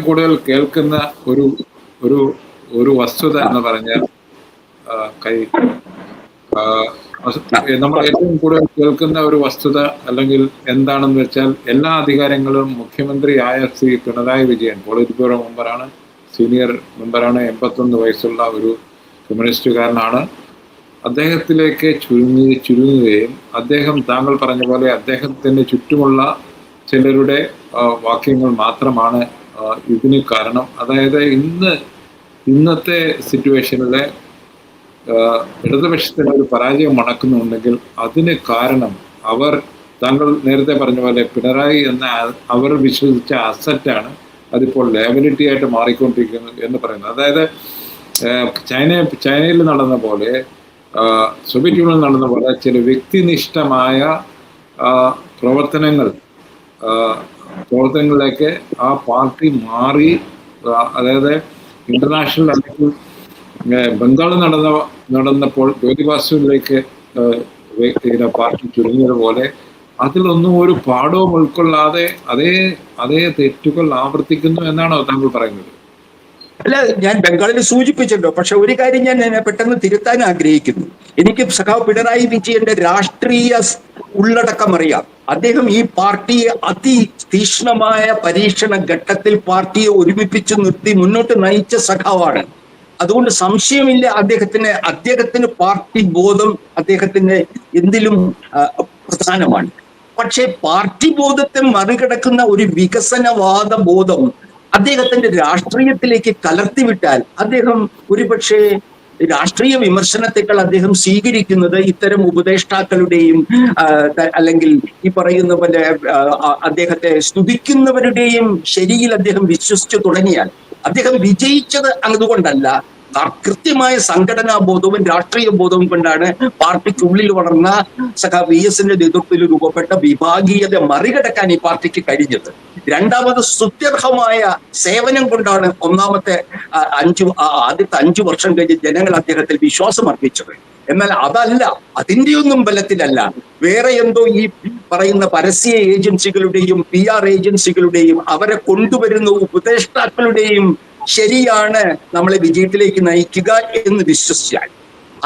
കൂടുതൽ കേൾക്കുന്ന ഒരു ഒരു ഒരു വസ്തുത എന്ന് പറഞ്ഞാൽ നമ്മൾ ഏറ്റവും കൂടുതൽ കേൾക്കുന്ന ഒരു വസ്തുത അല്ലെങ്കിൽ എന്താണെന്ന് വെച്ചാൽ എല്ലാ അധികാരങ്ങളും മുഖ്യമന്ത്രിയായ ശ്രീ പിണറായി വിജയൻ പോളിറ്റ് ബ്യൂറോ മെമ്പറാണ്, സീനിയർ മെമ്പറാണ്, 81 വയസ്സുള്ള ഒരു കമ്മ്യൂണിസ്റ്റുകാരനാണ്. അദ്ദേഹത്തിലേക്ക് ചുരുങ്ങുകയും അദ്ദേഹം താങ്കൾ പറഞ്ഞ പോലെ അദ്ദേഹത്തിന് ചുറ്റുമുള്ള ചിലരുടെ വാക്യങ്ങൾ മാത്രമാണ് ഇതിന് കാരണം. അതായത് ഇന്നത്തെ സിറ്റുവേഷനിലെ ഇടതുപക്ഷത്തിന് ഒരു പരാജയം മണക്കുന്നുണ്ടെങ്കിൽ അതിന് കാരണം താങ്കൾ നേരത്തെ പറഞ്ഞ പോലെ പിണറായി എന്ന അവർ വിശ്വസിച്ച അസറ്റാണ് അതിപ്പോൾ ലയബിലിറ്റി ആയിട്ട് മാറിക്കൊണ്ടിരിക്കുന്നത് എന്ന് പറയുന്നത്. അതായത് ചൈനയിൽ നടന്ന പോലെ, സോവിയറ്റ് യൂണിയൻ നടന്ന പോലെ ചില വ്യക്തിനിഷ്ഠമായ പ്രവർത്തനങ്ങളിലേക്ക് ആ പാർട്ടി മാറി. അതായത് ഇന്റർനാഷണൽ അല്ലെങ്കിൽ ബംഗാൾ നടന്നപ്പോൾ ജ്യോതിബാസുവിലേക്ക് പാർട്ടി ചുരുങ്ങിയതുപോലെ അതിലൊന്നും ഒരു പാഠവും ഉൾക്കൊള്ളാതെ അതേ തെറ്റുകൾ ആവർത്തിക്കുന്നു എന്നാണോ താങ്കൾ പറയുന്നത്? അല്ല, ഞാൻ ബംഗാളിൽ സൂചിപ്പിച്ചല്ലോ. പക്ഷെ ഒരു കാര്യം ഞാൻ പെട്ടെന്ന് തിരുത്താൻ ആഗ്രഹിക്കുന്നു. എനിക്ക് സഖാവ് പിണറായി വിജയന്റെ രാഷ്ട്രീയ ഉള്ളടക്കം അറിയാം. അദ്ദേഹം ഈ പാർട്ടിയെ അതിതീക്ഷ്ണമായ പരീക്ഷണ ഘട്ടത്തിൽ പാർട്ടിയെ ഒരുമിപ്പിച്ചു നിർത്തി മുന്നോട്ട് നയിച്ച സഖാവാണ്. അതുകൊണ്ട് സംശയമില്ല, അദ്ദേഹത്തിന് പാർട്ടി ബോധം അദ്ദേഹത്തിന് എന്തിലും പ്രധാനമാണ്. പക്ഷെ പാർട്ടി ബോധത്തെ മറികടക്കുന്ന ഒരു വികസനവാദ ബോധം അദ്ദേഹത്തിന്റെ രാഷ്ട്രീയത്തിലേക്ക് കലർത്തിവിട്ടാൽ അദ്ദേഹം ഒരുപക്ഷെ രാഷ്ട്രീയ വിമർശനത്തെക്കാൾ അദ്ദേഹം സ്വീകരിക്കുന്നത് ഇത്തരം ഉപദേഷ്ടാക്കളുടെയും അല്ലെങ്കിൽ ഈ പറയുന്ന പോലെ അദ്ദേഹത്തെ സ്തുതിക്കുന്നവരുടെയും ശരിയിൽ അദ്ദേഹം വിശ്വസിച്ചു തുടങ്ങിയാൽ, അദ്ദേഹം വിജയിച്ചത് അതുകൊണ്ടല്ല, കൃത്യമായ സംഘടനാ ബോധവും രാഷ്ട്രീയ ബോധവും കൊണ്ടാണ് പാർട്ടിക്കുള്ളിൽ വളർന്ന സഖാവ് VSന്റെ നേതൃത്വത്തിൽ രൂപപ്പെട്ട വിഭാഗീയത മറികടക്കാൻ ഈ പാർട്ടിക്ക് കഴിഞ്ഞത്. രണ്ടാമത് സ്തുത്യർഹമായ സേവനം കൊണ്ടാണ് ആദ്യത്തെ 5 വർഷം കഴിഞ്ഞ് ജനങ്ങൾ അദ്ദേഹത്തിൽ വിശ്വാസം അർപ്പിച്ചത്. എന്നാൽ അതല്ല, അതിന്റെയൊന്നും ബലത്തിലല്ല, വേറെ എന്തോ ഈ പറയുന്ന പരസ്യ ഏജൻസികളുടെയും PR ഏജൻസികളുടെയും അവരെ കൊണ്ടുവരുന്ന ഉപദേഷ്ടാക്കളുടെയും ശരിയാണ് നമ്മളെ വിജയത്തിലേക്ക് നയിക്കുക എന്ന് വിശ്വസിച്ചാൽ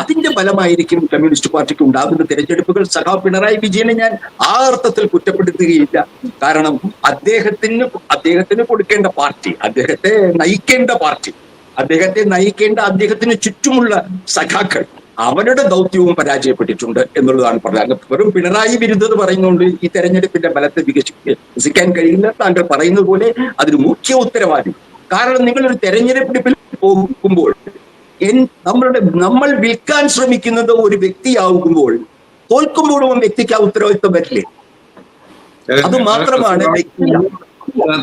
അതിന്റെ ഫലമായിരിക്കും കമ്മ്യൂണിസ്റ്റ് പാർട്ടിക്ക് ഉണ്ടാകുന്ന തിരഞ്ഞെടുപ്പുകൾ. സഖാവ് പിണറായി വിജയനെ ഞാൻ ആ അർത്ഥത്തിൽ കുറ്റപ്പെടുത്തുകയില്ല. കാരണം അദ്ദേഹത്തിന് കൊടുക്കേണ്ട പാർട്ടി, അദ്ദേഹത്തെ നയിക്കേണ്ട പാർട്ടി, അദ്ദേഹത്തിന് ചുറ്റുമുള്ള സഖാക്കൾ, അവരുടെ ദൗത്യവും പരാജയപ്പെട്ടിട്ടുണ്ട് എന്നുള്ളതാണ് പറഞ്ഞത്. വെറും പിണറായി വിരുദ്ധത പറയുന്നുകൊണ്ട് ഈ തെരഞ്ഞെടുപ്പിന്റെ ഫലത്തെ വികസിക്കാൻ കഴിയില്ല. താങ്കൾ പറയുന്നത് പോലെ അതിന് മുഖ്യ ഉത്തരവാദി. കാരണം നിങ്ങളൊരു തെരഞ്ഞെടുപ്പിൽ പോകുമ്പോൾ നമ്മൾ വിൽക്കാൻ ശ്രമിക്കുന്നത് ഒരു വ്യക്തിയാകുമ്പോൾ തോൽക്കുമ്പോഴും വ്യക്തിക്ക് ആ ഉത്തരവാദിത്വം വരില്ലേ? അത് മാത്രമാണ്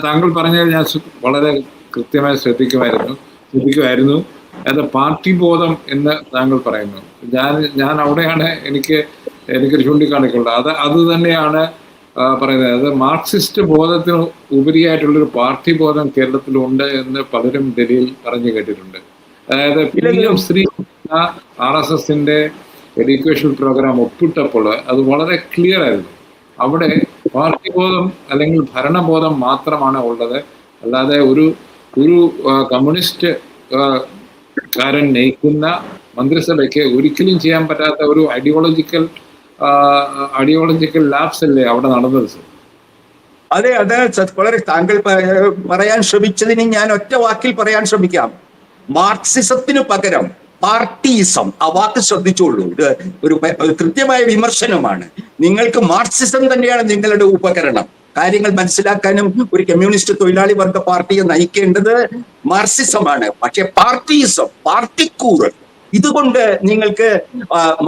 താങ്കൾ പറഞ്ഞാൽ ഞാൻ വളരെ കൃത്യമായി ശ്രദ്ധിക്കുമായിരുന്നു. അത് പാർട്ടി ബോധം എന്ന് താങ്കൾ പറയുന്നു. ഞാൻ അവിടെയാണ് എനിക്ക് ചൂണ്ടിക്കാണിക്കുള്ളത്. അത് തന്നെയാണ് പറയുന്നത്. അത് മാർക്സിസ്റ്റ് ബോധത്തിന് ഉപരിയായിട്ടുള്ളൊരു പാർട്ടി ബോധം കേരളത്തിലുണ്ട് എന്ന് പലരും ഡൽഹിയിൽ പറഞ്ഞു കേട്ടിട്ടുണ്ട്. അതായത് PM ശ്രീ RSSന്റെ എഡ്യൂക്കേഷൻ പ്രോഗ്രാം ഒപ്പിട്ടപ്പോൾ അത് വളരെ ക്ലിയർ ആയിരുന്നു. അവിടെ പാർട്ടി ബോധം അല്ലെങ്കിൽ ഭരണബോധം മാത്രമാണ് ഉള്ളത്. അല്ലാതെ ഒരു കമ്മ്യൂണിസ്റ്റ് കാരൻ നയിക്കുന്ന മന്ത്രിസഭയ്ക്ക് ഒരിക്കലും ചെയ്യാൻ പറ്റാത്ത ഒരു ഐഡിയോളജിക്കൽ ലാപ്സ് അല്ലേ അവിടെ നടന്നത്? അതെ, വളരെ താങ്കൾ പറയാൻ ശ്രമിച്ചതിന് ഞാൻ ഒറ്റ വാക്കിൽ പറയാൻ ശ്രമിക്കാം. മാർക്സിസത്തിന് പകരം പാർട്ടിയിസം, ആ വാക്ക് ശ്രദ്ധിച്ചോളൂ. ഇത് ഒരു കൃത്യമായ വിമർശനമാണ്. നിങ്ങൾക്ക് മാർക്സിസം തന്നെയാണ് നിങ്ങളുടെ ഉപകരണം. കാര്യങ്ങൾ മനസ്സിലാക്കാനും ഒരു കമ്മ്യൂണിസ്റ്റ് തൊഴിലാളി വർഗ പാർട്ടിയെ നയിക്കേണ്ടത് മാർക്സിസമാണ്. പക്ഷെ പാർട്ടിയിസം, പാർട്ടിക്കൂറ്, ഇതുകൊണ്ട് നിങ്ങൾക്ക്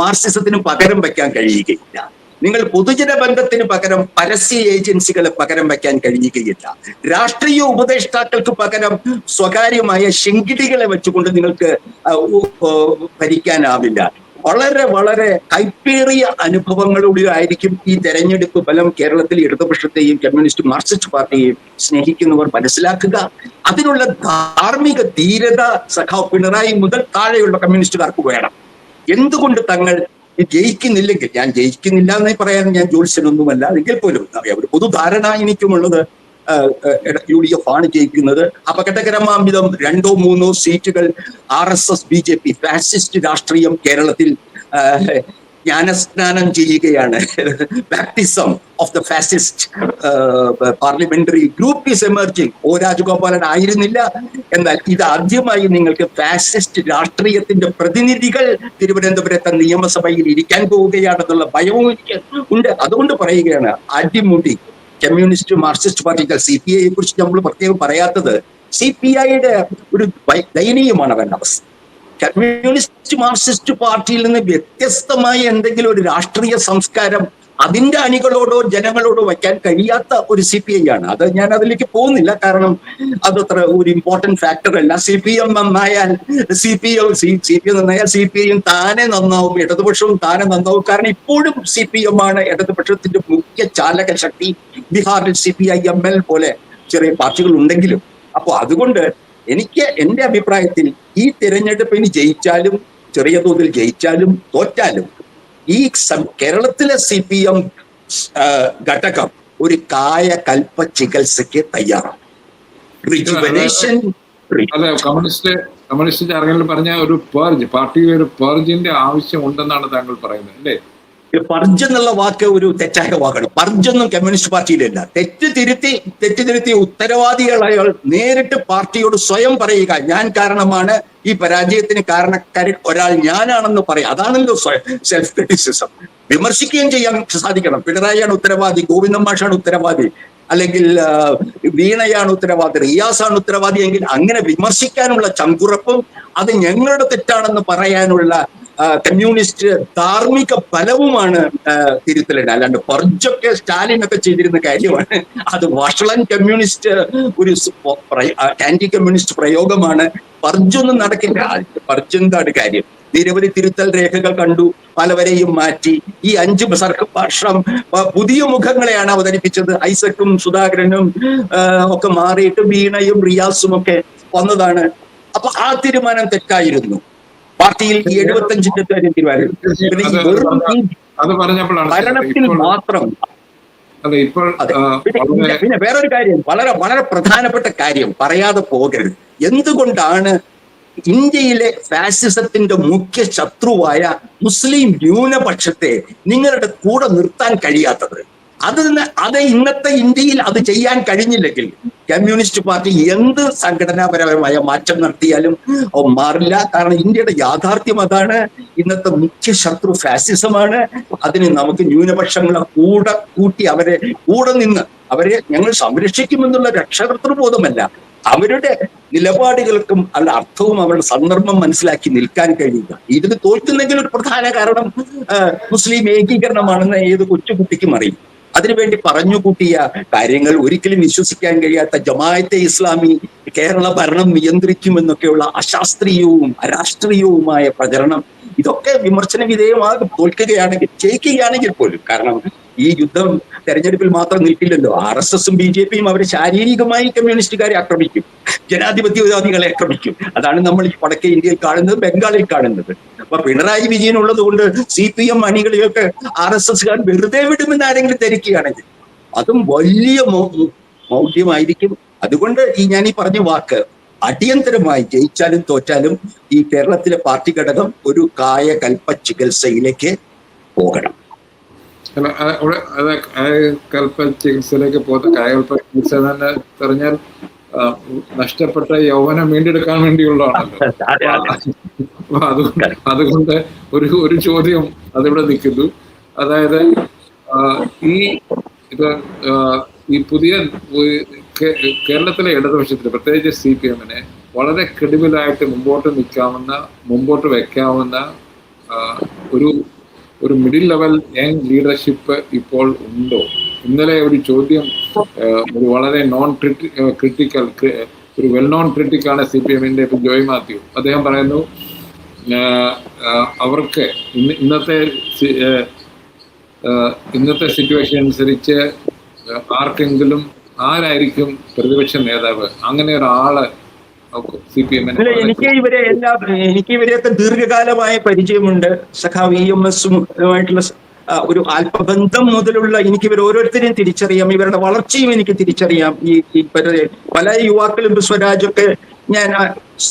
മാർക്സിസത്തിന് പകരം വയ്ക്കാൻ കഴിയുകയില്ല. നിങ്ങൾ പൊതുജന ബന്ധത്തിന് പകരം പരസ്യ ഏജൻസികളെ പകരം വയ്ക്കാൻ കഴിയുകയില്ല. രാഷ്ട്രീയ ഉപദേഷ്ടാക്കൾക്ക് പകരം സ്വകാര്യമായ ശിങ്കിടികളെ വെച്ചുകൊണ്ട് നിങ്ങൾക്ക് ഭരിക്കാനാവില്ല. വളരെ വളരെ കൈപ്പേറിയ അനുഭവങ്ങളിലൂടെ ആയിരിക്കും ഈ തെരഞ്ഞെടുപ്പ് ഫലം കേരളത്തിൽ ഇടതുപക്ഷത്തെയും കമ്മ്യൂണിസ്റ്റ് മാർക്സിസ്റ്റ് പാർട്ടിയെയും സ്നേഹിക്കുന്നവർ മനസ്സിലാക്കുക. അതിനുള്ള ധാർമ്മിക ധീരത സഖാവ് പിണറായി മുതൽ താഴെയുള്ള കമ്മ്യൂണിസ്റ്റുകാർക്ക് വേണം. എന്തുകൊണ്ട് തങ്ങൾ ഞാൻ ജയിക്കുന്നില്ല എന്ന് പറയാൻ ഞാൻ ജ്യോത്സ്യനൊന്നുമല്ല. എങ്കിൽ പോലും ഒരു പൊതുധാരണ എനിക്കുമുള്ളത്, UDF ആണ് ജയിക്കുന്നത്. അപകടകരമാംവിധം 2-3 സീറ്റുകൾ RSS BJP ഫാസിസ്റ്റ് രാഷ്ട്രീയം കേരളത്തിൽ ജ്ഞാനസ്നാനം ചെയ്യുകയാണ്. Baptism of the fascist parliamentary group is emerging. O Rajagopalan ആയിരുന്നില്ല, എന്നാൽ ഇത് ആദ്യമായി നിങ്ങൾക്ക് ഫാസിസ്റ്റ് രാഷ്ട്രീയത്തിന്റെ പ്രതിനിധികൾ തിരുവനന്തപുരത്തെ നിയമസഭയിൽ ഇരിക്കാൻ പോവുകയാണെന്നുള്ള ഭയവും എനിക്ക് ഉണ്ട്. അതുകൊണ്ട് പറയുകയാണ്, അടിമുടി കമ്മ്യൂണിസ്റ്റ് മാർക്സിസ്റ്റ് പാർട്ടികൾ, CPI യെ കുറിച്ച് നമ്മൾ പ്രത്യേകം പറയാത്തത്, CPIയുടെ ഒരു ദയനീയമാണ് അവരുടെ അവസ്ഥ. കമ്മ്യൂണിസ്റ്റ് മാർക്സിസ്റ്റ് പാർട്ടിയിൽ നിന്ന് വ്യത്യസ്തമായ എന്തെങ്കിലും ഒരു രാഷ്ട്രീയ സംസ്കാരം അതിന്റെ അണികളോടോ ജനങ്ങളോടോ വയ്ക്കാൻ കഴിയാത്ത ഒരു CPI ആണ്. അത് ഞാൻ അതിലേക്ക് പോകുന്നില്ല, കാരണം അതത്ര ഒരു ഇമ്പോർട്ടന്റ് ഫാക്ടർ അല്ല. CPM നന്നായാൽ CPM നന്നായാൽ CPI താനെ നന്നാവും, ഇടതുപക്ഷവും താനെ നന്നാവും. കാരണം ഇപ്പോഴും CPM ആണ് ഇടതുപക്ഷത്തിന്റെ മുഖ്യ ചാലക ശക്തി. ബീഹാറിൽ CPI ML പോലെ ചെറിയ പാർട്ടികൾ ഉണ്ടെങ്കിലും. അപ്പൊ അതുകൊണ്ട് എനിക്ക് എന്റെ അഭിപ്രായത്തിൽ ഈ തിരഞ്ഞെടുപ്പിന് ജയിച്ചാലും, ചെറിയ തോതിൽ ജയിച്ചാലും തോറ്റാലും, ഈ കേരളത്തിലെ CPM ഘടകം ഒരു കായകൽപ്പ ചികിത്സയ്ക്ക് തയ്യാറാണ്. റിജുവനേഷൻ. അതെ, കമ്മ്യൂണിസ്റ്റ് ജാർഗനിൽ പറഞ്ഞ ഒരു പേർജ്, പാർട്ടിയിൽ ഒരു പേർജിന്റെ ആവശ്യം ഉണ്ടെന്നാണ് താങ്കൾ പറയുന്നത് അല്ലേ? പർജ് എന്നുള്ള വാക്ക് ഒരു തെറ്റായ വാക്കാണ്. പർജൊന്നും കമ്മ്യൂണിസ്റ്റ് പാർട്ടിയിലല്ല. തെറ്റ് തിരുത്തി ഉത്തരവാദികളായ നേരിട്ട് പാർട്ടിയോട് സ്വയം പറയുക, ഞാൻ കാരണമാണ് ഈ പരാജയത്തിന് കാരണക്കാരൻ ഒരാൾ ഞാനാണെന്ന് പറയാം. അതാണല്ലോ സെൽഫ് ക്രിറ്റിസിസം. വിമർശിക്കുകയും ചെയ്യാൻ സാധിക്കണം. പിണറായിയാണ് ഉത്തരവാദി, ഗോവിന്ദൻ മാഷാണ് ഉത്തരവാദി, അല്ലെങ്കിൽ വീണയാണ് ഉത്തരവാദി, റിയാസാണ് ഉത്തരവാദി എങ്കിൽ അങ്ങനെ വിമർശിക്കാനുള്ള ചങ്കുറപ്പും അത് ഞങ്ങളുടെ തെറ്റാണെന്ന് പറയാനുള്ള കമ്മ്യൂണിസ്റ്റ് ധാർമ്മിക ഫലവുമാണ് തിരുത്തലുണ്ട്. അല്ലാണ്ട് പർജൊക്കെ സ്റ്റാലിനൊക്കെ ചെയ്തിരുന്ന കാര്യമാണ്. അത് വഷളൻ കമ്മ്യൂണിസ്റ്റ് ഒരു ആന്റി കമ്മ്യൂണിസ്റ്റ് പ്രയോഗമാണ്. പർജൊന്നും നടക്കില്ല. പർജെന്താണ് കാര്യം? നിരവധി തിരുത്തൽ രേഖകൾ കണ്ടു, പലവരെയും മാറ്റി. ഈ 5 വർഷം പുതിയ മുഖങ്ങളെയാണ് അവതരിപ്പിച്ചത്. ഐസക്കും സുധാകരനും ഒക്കെ മാറിയിട്ട് വീണയും റിയാസും ഒക്കെ വന്നതാണ്. അപ്പൊ ആ തീരുമാനം തെറ്റായിരുന്നു. പാർട്ടിയിൽ 75 തീരുമാനം ഭരണത്തിൽ മാത്രം. പിന്നെ വേറൊരു കാര്യം, വളരെ വളരെ പ്രധാനപ്പെട്ട കാര്യം പറയാതെ പോകരുത്. എന്തുകൊണ്ടാണ് ഇന്ത്യയിലെ ഫാസിസത്തിന്റെ മുഖ്യ ശത്രുവായ മുസ്ലിം ന്യൂനപക്ഷത്തെ നിങ്ങളുടെ കൂടെ നിർത്താൻ കഴിയാത്തത്? അത് ഇന്നത്തെ ഇന്ത്യയിൽ അത് ചെയ്യാൻ കഴിഞ്ഞില്ലെങ്കിൽ കമ്മ്യൂണിസ്റ്റ് പാർട്ടി എന്ത് സംഘടനാപരമായ മാറ്റം നടത്തിയാലും മാറില്ല. കാരണം ഇന്ത്യയുടെ യാഥാർത്ഥ്യം അതാണ്. ഇന്നത്തെ മുഖ്യ ശത്രു ഫാസിസമാണ്. അതിന് നമുക്ക് ന്യൂനപക്ഷങ്ങളെ കൂട്ടി അവരെ കൂടെ നിന്ന് അവരെ ഞങ്ങൾ സംരക്ഷിക്കുമെന്നുള്ള രക്ഷകർത്തൃബോധമല്ല, അവരുടെ നിലപാടുകൾക്കും അവരുടെ അർത്ഥവും അവരുടെ സന്ദർഭം മനസ്സിലാക്കി നിൽക്കാൻ കഴിയുക. ഇതിന് തോൽക്കുന്നെങ്കിൽ ഒരു പ്രധാന കാരണം മുസ്ലിം ഏകീകരണമാണെന്ന് ഏത് കൊച്ചുകുട്ടിക്കും അറിയും. അതിനുവേണ്ടി പറഞ്ഞുകൂട്ടിയ കാര്യങ്ങൾ ഒരിക്കലും വിശ്വസിക്കാൻ കഴിയാത്ത ജമാഅത്തെ ഇസ്ലാമി കേരള ഭരണം നിയന്ത്രിക്കുമെന്നൊക്കെയുള്ള അശാസ്ത്രീയവും അരാഷ്ട്രീയവുമായ പ്രചരണം, ഇതൊക്കെ വിമർശന വിധേയമാകും തോൽക്കുകയാണെങ്കിൽ. ജയിക്കുകയാണെങ്കിൽ പോലും. കാരണം ഈ യുദ്ധം തെരഞ്ഞെടുപ്പിൽ മാത്രം നിൽക്കില്ലല്ലോ. RSSും BJPയും അവരെ ശാരീരികമായി കമ്മ്യൂണിസ്റ്റുകാരെ ആക്രമിക്കും, ജനാധിപത്യവാദികളെ ആക്രമിക്കും. അതാണ് നമ്മൾ ഈ വടക്കേ ഇന്ത്യയിൽ കാണുന്നത്, ബംഗാളിൽ കാണുന്നത്. അപ്പൊ പിണറായി വിജയൻ ഉള്ളത് കൊണ്ട് CPM അണികളെയൊക്കെ RSSകാർ വെറുതെ വിടുമെന്ന് ആരെങ്കിലും ധരിക്കുകയാണെങ്കിൽ അതും വലിയ മൗഢ്യമായിരിക്കും. അതുകൊണ്ട് ഞാൻ ഈ പറഞ്ഞ വാക്ക്, അടിയന്തരമായി ജയിച്ചാലും തോറ്റാലും ഈ കേരളത്തിലെ പാർട്ടി ഘടകം ഒരു കായകൽപ്പ ചികിത്സയിലേക്ക് പോകണം. കായകൽപ്പ ചികിത്സയിലേക്ക് പോകുന്ന കായകൽപ്പ ചികിത്സ തന്നെ പറഞ്ഞാൽ നഷ്ടപ്പെട്ട യൗവനം വീണ്ടെടുക്കാൻ വേണ്ടിയുള്ളതാണല്ലോ. അതുകൊണ്ട് ഒരു ചോദ്യം അതിവിടെ നിൽക്കുന്നു. അതായത് ഈ പുതിയ കേരളത്തിലെ ഇടതുപക്ഷത്തിന്, പ്രത്യേകിച്ച് CPMനെ വളരെ ക്രെഡിബിളായിട്ട് മുമ്പോട്ട് വെക്കാവുന്ന ഒരു മിഡിൽ ലെവൽ യങ് ലീഡർഷിപ്പ് ഇപ്പോൾ ഉണ്ടോ? ഇന്നലെ ഒരു ചോദ്യം ഒരു വളരെ ക്രിട്ടിക്കൽ ഒരു വെൽ നോൺ ക്രിട്ടിക്കാണ് CPMന്റെ ജോയ് മാത്യു. അദ്ദേഹം പറയുന്നു, അവർക്ക് ഇന്നത്തെ സിറ്റുവേഷൻ അനുസരിച്ച് ആരായിരിക്കും പ്രതിപക്ഷ നേതാവ്? അങ്ങനെ ഒരാള് എനിക്ക് ഇവരെയൊക്കെ ദീർഘകാലമായ പരിചയമുണ്ട്. സഖാവ് EMSമായിട്ടുള്ള ഒരു ആത്മബന്ധം മുതലുള്ള എനിക്ക് ഇവർ ഓരോരുത്തരെയും തിരിച്ചറിയാം, ഇവരുടെ വളർച്ചയും എനിക്ക് തിരിച്ചറിയാം. പല യുവാക്കളും സ്വരാജൊക്കെ ഞാൻ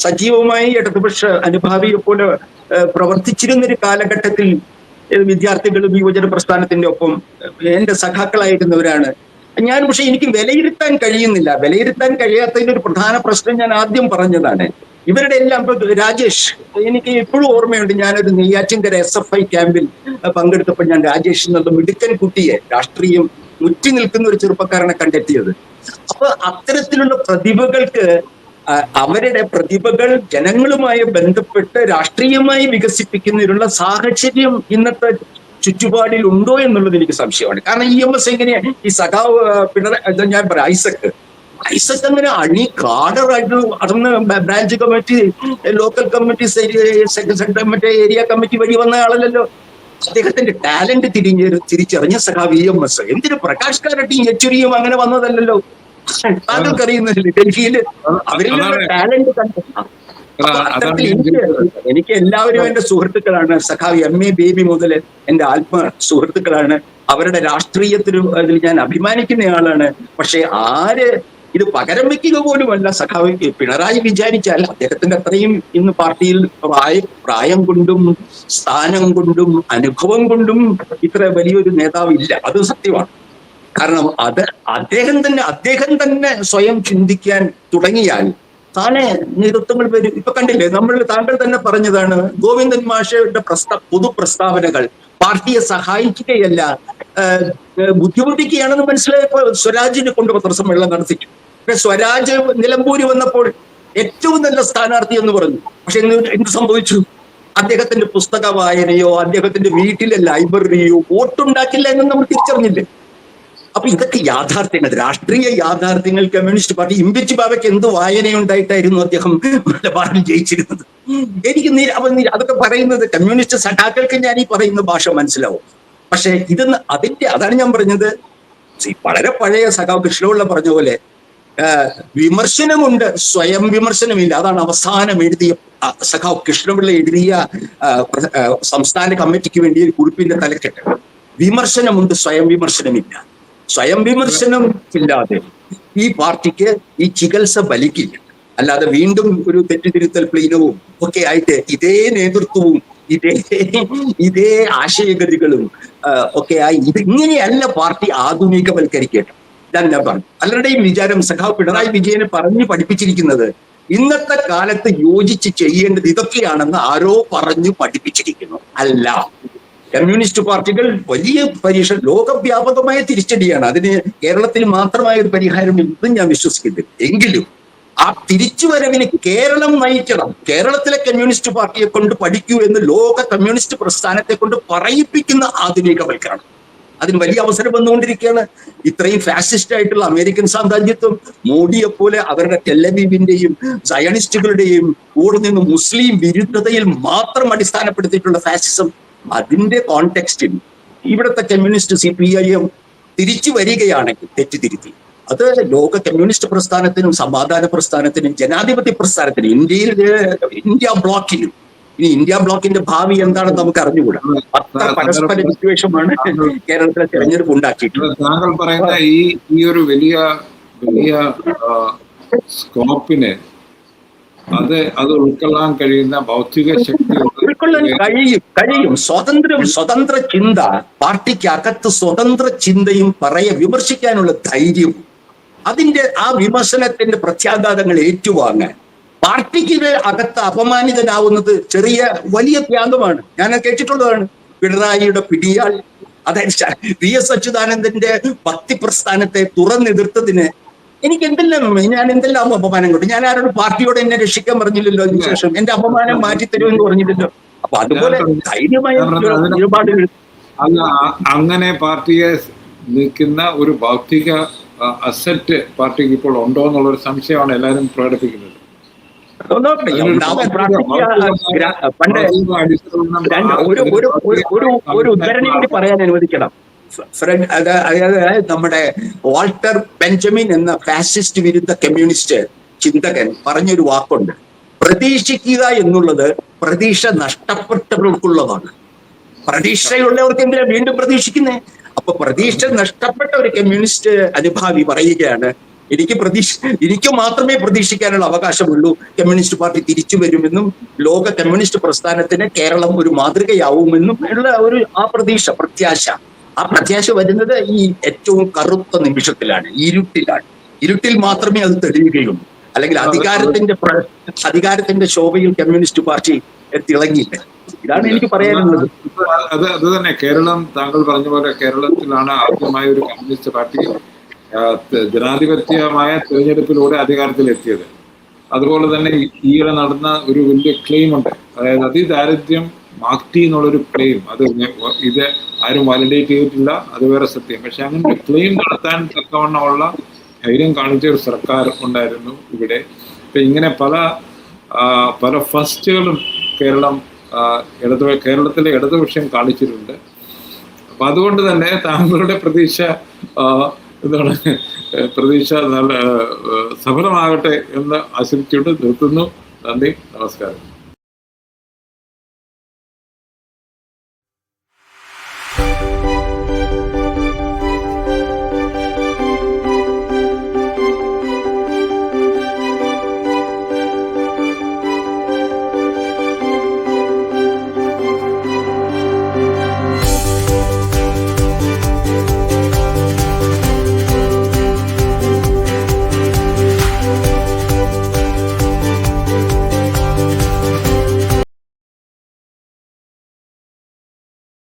സജീവമായി ഇടതുപക്ഷ അനുഭാവിയെ പോലെ പ്രവർത്തിച്ചിരുന്നൊരു കാലഘട്ടത്തിൽ വിദ്യാർത്ഥികളും യുവജന പ്രസ്ഥാനത്തിന്റെ ഒപ്പം എന്റെ സഖാക്കളായിരുന്നവരാണ് ഞാൻ. പക്ഷെ എനിക്ക് വിലയിരുത്താൻ കഴിയുന്നില്ല. വിലയിരുത്താൻ കഴിയാത്തതിന്റെ ഒരു പ്രധാന പ്രശ്നം ഞാൻ ആദ്യം പറഞ്ഞതാണ്. ഇവരുടെ എല്ലാം രാജേഷ്, എനിക്ക് ഇപ്പോഴും ഓർമ്മയുണ്ട്, ഞാനൊരു നെയ്യാറ്റിൻകര SFI ക്യാമ്പിൽ പങ്കെടുത്തപ്പോൾ ഞാൻ രാജേഷ് എന്നുള്ള മിടുക്കൻ കുട്ടിയെ, രാഷ്ട്രീയം മുറ്റി നിൽക്കുന്ന ഒരു ചെറുപ്പക്കാരനെ കണ്ടെത്തിയത്. അപ്പൊ അത്തരത്തിലുള്ള പ്രതിഭകൾക്ക് അവരുടെ പ്രതിഭകൾ ജനങ്ങളുമായി ബന്ധപ്പെട്ട് രാഷ്ട്രീയമായി വികസിപ്പിക്കുന്നതിനുള്ള സാഹചര്യം ഇന്നത്തെ ചുറ്റുപാടിൽ ഉണ്ടോ എന്നുള്ളത് എനിക്ക് സംശയമാണ്. കാരണം EMS എങ്ങനെയാണ് ഈ സഖാവ് പിണറായി, ഞാൻ പറയാം, ഐസക് അങ്ങനെ കാടറായിട്ട് അന്ന് ബ്രാഞ്ച് കമ്മിറ്റി, ലോക്കൽ കമ്മിറ്റി, മറ്റേ ഏരിയ കമ്മിറ്റി വഴി വന്ന ആളല്ലല്ലോ. അദ്ദേഹത്തിന്റെ ടാലന്റ് തിരിച്ചറിഞ്ഞ സഖാവ് EMS. എന്തിനു പ്രകാശ് കാരട്ടിയും യെച്ചൂരിയും അങ്ങനെ വന്നതല്ലല്ലോ. താങ്കൾക്കറിയുന്നില്ല, ഡൽഹിയിൽ അവരിലുള്ള ടാലന്റ് കണ്ടു. എനിക്ക് എല്ലാവരും എന്റെ സുഹൃത്തുക്കളാണ്. സഖാവ് MA ബേബി മുതൽ എന്റെ ആത്മ സുഹൃത്തുക്കളാണ്. അവരുടെ രാഷ്ട്രീയത്തിലും അതിൽ ഞാൻ അഭിമാനിക്കുന്നയാളാണ്. പക്ഷെ ആര് ഇത് പകരം വെക്കുക പോലുമല്ല. സഖാവ് പിണറായി വിചാരിച്ചാൽ അദ്ദേഹത്തിന്റെ അത്രയും ഇന്ന് പാർട്ടിയിൽ പ്രായം കൊണ്ടും സ്ഥാനം കൊണ്ടും അനുഭവം കൊണ്ടും ഇത്ര വലിയൊരു നേതാവ് ഇല്ല. അത് സത്യമാണ്. കാരണം അദ്ദേഹം തന്നെ സ്വയം ചിന്തിക്കാൻ തുടങ്ങിയാൽ താനെ നേതൃത്വങ്ങൾ വരും. ഇപ്പൊ കണ്ടില്ലേ, താങ്കൾ തന്നെ പറഞ്ഞതാണ്, ഗോവിന്ദൻ മാഷയുടെ പൊതു പ്രസ്താവനകൾ പാർട്ടിയെ സഹായിക്കുകയല്ല ബുദ്ധിമുട്ടിക്കുകയാണെന്ന് മനസ്സിലായപ്പോൾ സ്വരാജിനെ കൊണ്ട് പത്രസമ്മേളനം നടത്തിച്ചു. സ്വരാജ് നിലമ്പൂര് വന്നപ്പോൾ ഏറ്റവും നല്ല സ്ഥാനാർത്ഥി എന്ന് പറഞ്ഞു. പക്ഷെ എന്ത് സംഭവിച്ചു? അദ്ദേഹത്തിന്റെ പുസ്തക വായനയോ അദ്ദേഹത്തിന്റെ വീട്ടിലെ ലൈബ്രറിയോ വോട്ടുണ്ടാക്കില്ല എന്ന് നമ്മൾ തിരിച്ചറിഞ്ഞില്ലേ? അപ്പൊ ഇതൊക്കെ യാഥാർത്ഥ്യങ്ങൾ, രാഷ്ട്രീയ യാഥാർത്ഥ്യങ്ങൾ. കമ്മ്യൂണിസ്റ്റ് പാർട്ടി ഇമ്പിച്ച് ബാബയ്ക്ക് എന്ത് വായനയുണ്ടായിട്ടായിരുന്നു അദ്ദേഹം മലബാറിൽ ജയിച്ചിരുന്നത്? എനിക്ക് അതൊക്കെ പറയുന്നത് കമ്മ്യൂണിസ്റ്റ് സഖാക്കൾക്ക് ഞാൻ ഈ പറയുന്ന ഭാഷ മനസ്സിലാവും. പക്ഷെ അതാണ് ഞാൻ പറഞ്ഞത്. വളരെ പഴയ സഖാവ് കൃഷ്ണപിള്ള പറഞ്ഞ പോലെ വിമർശനമുണ്ട്, സ്വയം വിമർശനമില്ല. അതാണ് അവസാനം എഴുതിയ സഖാവ് കൃഷ്ണപിള്ള എഴുതിയ സംസ്ഥാന കമ്മിറ്റിക്ക് വേണ്ടി ഒരു കുറിപ്പിന്റെ തലക്കെട്ട്. വിമർശനമുണ്ട്, സ്വയം വിമർശനമില്ല. സ്വയം വിമർശനം ഇല്ലാതെ ഈ പാർട്ടിക്ക് ഈ ചികിത്സ ഫലിക്കില്ല. അല്ലാതെ വീണ്ടും ഒരു തെറ്റുതിരുത്തൽ പ്ലീനവും ഒക്കെ ആയിട്ട് ഇതേ നേതൃത്വവും ഇതേ ആശയഗതികളും ഒക്കെ ആയി ഇങ്ങനെയല്ല പാർട്ടി ആധുനികവൽക്കരിക്കേണ്ടത്. ഇതാണ് ഞാൻ പറഞ്ഞു. പലരുടെയും വിചാരം സഖാവ് പിണറായി വിജയനെ പറഞ്ഞു പഠിപ്പിച്ചിരിക്കുന്നത് ഇന്നത്തെ കാലത്ത് യോജിച്ച് ചെയ്യേണ്ടത് ഇതൊക്കെയാണെന്ന് ആരോ പറഞ്ഞു പഠിപ്പിച്ചിരിക്കുന്നു. അല്ല, കമ്മ്യൂണിസ്റ്റ് പാർട്ടികൾ വലിയ ലോകവ്യാപകമായ തിരിച്ചടിയാണ്. അതിന് കേരളത്തിൽ മാത്രമായ ഒരു പരിഹാരം ഇന്നും ഞാൻ വിശ്വസിക്കുന്നില്ല. എങ്കിലും ആ തിരിച്ചുവരവിന് കേരളം നയിക്കണം. കേരളത്തിലെ കമ്മ്യൂണിസ്റ്റ് പാർട്ടിയെ കൊണ്ട് പഠിക്കൂ എന്ന് ലോക കമ്മ്യൂണിസ്റ്റ് പ്രസ്ഥാനത്തെ കൊണ്ട് പറയിപ്പിക്കുന്ന ആധുനികവൽക്കരണം, അതിന് വലിയ അവസരം വന്നുകൊണ്ടിരിക്കുകയാണ്. ഇത്രയും ഫാസിസ്റ്റ് ആയിട്ടുള്ള അമേരിക്കൻ സാമ്രാജ്യത്വം മോഡിയെ പോലെ അവരുടെ ടെലവീവിന്റെയും സയണിസ്റ്റുകളുടെയും കൂടെ നിന്ന് മുസ്ലിം വിരുദ്ധതയിൽ മാത്രം അടിസ്ഥാനപ്പെടുത്തിയിട്ടുള്ള ഫാസിസം, അതിന്റെ കോണ്ടെക്സ്റ്റിൽ ഇവിടുത്തെ കമ്മ്യൂണിസ്റ്റ് CPIM തിരിച്ചു വരികയാണെങ്കിൽ തെറ്റിതിരുത്തി അത് ലോക കമ്മ്യൂണിസ്റ്റ് പ്രസ്ഥാനത്തിനും സമാധാന പ്രസ്ഥാനത്തിനും ജനാധിപത്യ പ്രസ്ഥാനത്തിനും ഇന്ത്യ ബ്ലോക്കിനും, ഇനി ഇന്ത്യ ബ്ലോക്കിന്റെ ഭാവി എന്താണെന്ന് നമുക്ക് അറിഞ്ഞുകൂടാ. അത്ര പരസ്പര വിദ്വേഷമാണ് കേരളത്തിലെ തെരഞ്ഞെടുപ്പ് ഉണ്ടാക്കിയിട്ടുള്ളത്. താങ്കൾ പറയുന്ന ഈ ഒരു വലിയ സ്കോപ്പിന് അത് ഉൾക്കൊള്ളാൻ കഴിയുന്ന ഭൗതിക ശക്തി ഉൾക്കൊള്ളാൻ കഴിയും. സ്വതന്ത്ര ചിന്ത, പാർട്ടിക്ക് അകത്ത് സ്വതന്ത്ര ചിന്തയും വിമർശിക്കാനുള്ള ധൈര്യവും അതിന്റെ ആ വിമർശനത്തിന്റെ പ്രത്യാഘാതങ്ങൾ ഏറ്റുവാങ്ങാൻ പാർട്ടിക്ക് അകത്ത് അപമാനിതനാവുന്നത് വലിയ ത്യാഗമാണ്. ഞാൻ കേട്ടിട്ടുള്ളതാണ്. പിണറായിയുടെ പിടിയാൽ, അതായത് VS അച്യുതാനന്ദന്റെ ഭക്തി പ്രസ്ഥാനത്തെ തുറന്നെതിർത്തതിന് ഞാൻ എന്തെല്ലാം അപമാനം കൊണ്ട് ഞാൻ ആരോട് പാർട്ടിയോട് എന്നെ രക്ഷിക്കാൻ പറഞ്ഞില്ലല്ലോ. അതിനുശേഷം എന്റെ അപമാനം മാറ്റിത്തരുമെന്ന് പറഞ്ഞില്ലല്ലോ. അപ്പൊ അതുപോലെ ധൈര്യമായ നിലപാടുകൾ. അങ്ങനെ പാർട്ടിയെ നിൽക്കുന്ന ഒരു ഭൗതിക അസറ്റ് പാർട്ടിക്ക് ഇപ്പോൾ ഉണ്ടോ എന്നുള്ളൊരു സംശയമാണ് എല്ലാവരും പ്രകടിപ്പിക്കുന്നത്. ഒരു ഉദ്ധരണി കൂടി പറയാൻ അനുവദിക്കണം. നമ്മുടെ വാൾട്ടർ ബെഞ്ചമിൻ എന്ന ഫാസിസ്റ്റ് വിരുദ്ധ കമ്മ്യൂണിസ്റ്റ് ചിന്തകൻ പറഞ്ഞൊരു വാക്കുണ്ട്: പ്രതീക്ഷിക്കുക എന്നുള്ളത് പ്രതീക്ഷ നഷ്ടപ്പെട്ടവർക്കുള്ളതാണ്. പ്രതീക്ഷയുള്ളവർക്ക് എന്തിനാ വീണ്ടും പ്രതീക്ഷിക്കുന്നേ? അപ്പൊ പ്രതീക്ഷ നഷ്ടപ്പെട്ട ഒരു കമ്മ്യൂണിസ്റ്റ് അനുഭാവി പറയുകയാണ്, എനിക്ക് മാത്രമേ പ്രതീക്ഷിക്കാനുള്ള അവകാശമുള്ളൂ, കമ്മ്യൂണിസ്റ്റ് പാർട്ടി തിരിച്ചു വരുമെന്നും ലോക കമ്മ്യൂണിസ്റ്റ് പ്രസ്ഥാനത്തിന് കേരളം ഒരു മാതൃകയാവുമെന്നും ഉള്ള ആ പ്രത്യാശ വരുന്നത് ഈ ഏറ്റവും കറുത്ത നിമിഷത്തിലാണ്, ഇരുട്ടിലാണ്. ഇരുട്ടിൽ മാത്രമേ അത് തെളിയുകയുള്ളൂ. അല്ലെങ്കിൽ അധികാരത്തിന്റെ ശോഭയിൽ കമ്മ്യൂണിസ്റ്റ് പാർട്ടി തിളങ്ങിയില്ല. ഇതാണ് എനിക്ക് പറയാനുള്ളത്. അത് തന്നെ കേരളം, താങ്കൾ പറഞ്ഞ പോലെ കേരളത്തിലാണ് ആദ്യമായ ഒരു കമ്മ്യൂണിസ്റ്റ് പാർട്ടി ജനാധിപത്യമായ തെരഞ്ഞെടുപ്പിലൂടെ അധികാരത്തിലെത്തിയത്. അതുപോലെ തന്നെ ഈയിടെ നടന്ന ഒരു വലിയ ക്ലെയിം ഉണ്ട്, അതായത് അതിദാരിദ്ര്യം മാറ്റി എന്നുള്ളൊരു ക്ലെയിം. ഇത് ആരും വാലിഡേറ്റ് ചെയ്തിട്ടില്ല, അത് വേറെ സത്യം. പക്ഷെ അങ്ങനെ ഒരു ക്ലെയിം നടത്താൻ തക്കവണ്ണമുള്ള ധൈര്യം കാണിച്ച ഒരു സർക്കാർ ഉണ്ടായിരുന്നു ഇവിടെ. ഇപ്പൊ ഇങ്ങനെ പല ഫസ്റ്റുകളും കേരളത്തിലെ ഇടതുപക്ഷം കാണിച്ചിട്ടുണ്ട്. അപ്പൊ അതുകൊണ്ട് തന്നെ താങ്കളുടെ പ്രതീക്ഷ നല്ല സഫലമാകട്ടെ എന്ന് ആശംസിച്ചുകൊണ്ട് നിർത്തുന്നു. നന്ദി, നമസ്കാരം.